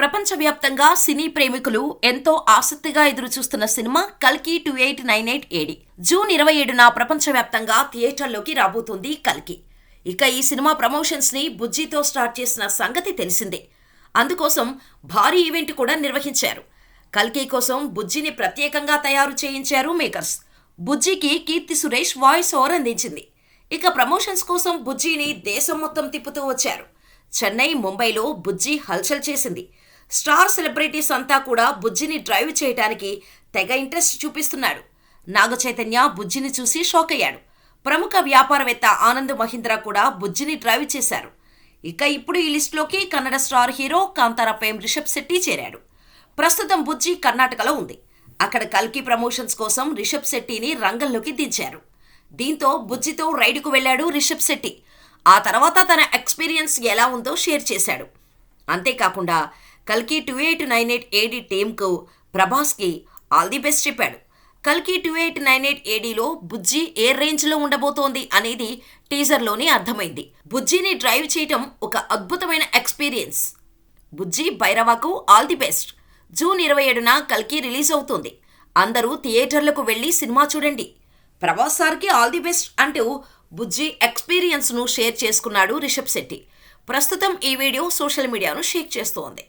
ప్రపంచవ్యాప్తంగా సినీ ప్రేమికులు ఎంతో ఆసక్తిగా ఎదురుచూస్తున్న సినిమా కల్కి 2898 ఏడి జూన్ 27న ప్రపంచవ్యాప్తంగా థియేటర్లోకి రాబోతుంది కల్కి. ఇక ఈ సినిమా ప్రమోషన్స్ ని బుజ్జితో స్టార్ట్ చేసిన సంగతి తెలిసిందే. అందుకోసం భారీ ఈవెంట్ కూడా నిర్వహించారు. కల్కి కోసం బుజ్జిని ప్రత్యేకంగా తయారు చేయించారు makers. బుజ్జికి Keerthy Suresh voice over అందించింది. ఇక ప్రమోషన్స్ కోసం బుజ్జిని దేశం మొత్తం తిప్పుతూ వచ్చారు. చెన్నై, ముంబైలో బుజ్జి హల్చల్ చేసింది. స్టార్ సెలబ్రిటీస్ అంతా కూడా బుజ్జిని డ్రైవ్ చేయడానికి తెగ ఇంట్రెస్ట్ చూపిస్తున్నాడు. నాగ చైతన్య బుజ్జిని చూసి షాక్ అయ్యాడు. ప్రముఖ వ్యాపారవేత్త ఆనంద్ మహీంద్రా కూడా బుజ్జిని డ్రైవ్ చేశారు. ఇక ఇప్పుడు ఈ లిస్టులోకి Kannada star hero Kantara fame Rishab Shetty చేరాడు. ప్రస్తుతం బుజ్జి కర్ణాటకలో ఉంది. అక్కడ కల్కి ప్రమోషన్స్ కోసం రిషబ్ శెట్టిని రంగంలోకి దించారు. దీంతో బుజ్జితో రైడ్కు వెళ్లాడు రిషబ్ శెట్టి. ఆ తర్వాత తన ఎక్స్పీరియన్స్ ఎలా ఉందో షేర్ చేశాడు. అంతేకాకుండా కల్కి 2898 ఏడి టీమ్కు ప్రభాస్కి ఆల్ ది బెస్ట్ చెప్పాడు. కల్కి 2898 ఏడీలో బుజ్జి ఏ రేంజ్లో ఉండబోతోంది అనేది టీజర్లోనే అర్థమైంది. బుజ్జిని డ్రైవ్ చేయటం ఒక అద్భుతమైన ఎక్స్పీరియన్స్. బుజ్జి భైరవకు ఆల్ ది బెస్ట్. జూన్ 27న కల్కి రిలీజ్ అవుతోంది. అందరూ థియేటర్లకు వెళ్లి సినిమా చూడండి. ప్రభాస్ సార్కి ఆల్ ది బెస్ట్ అంటూ బుజ్జి ఎక్స్పీరియన్స్ను షేర్ చేసుకున్నాడు రిషబ్ శెట్టి. ప్రస్తుతం ఈ వీడియో సోషల్ మీడియాను షేక్ చేస్తోంది.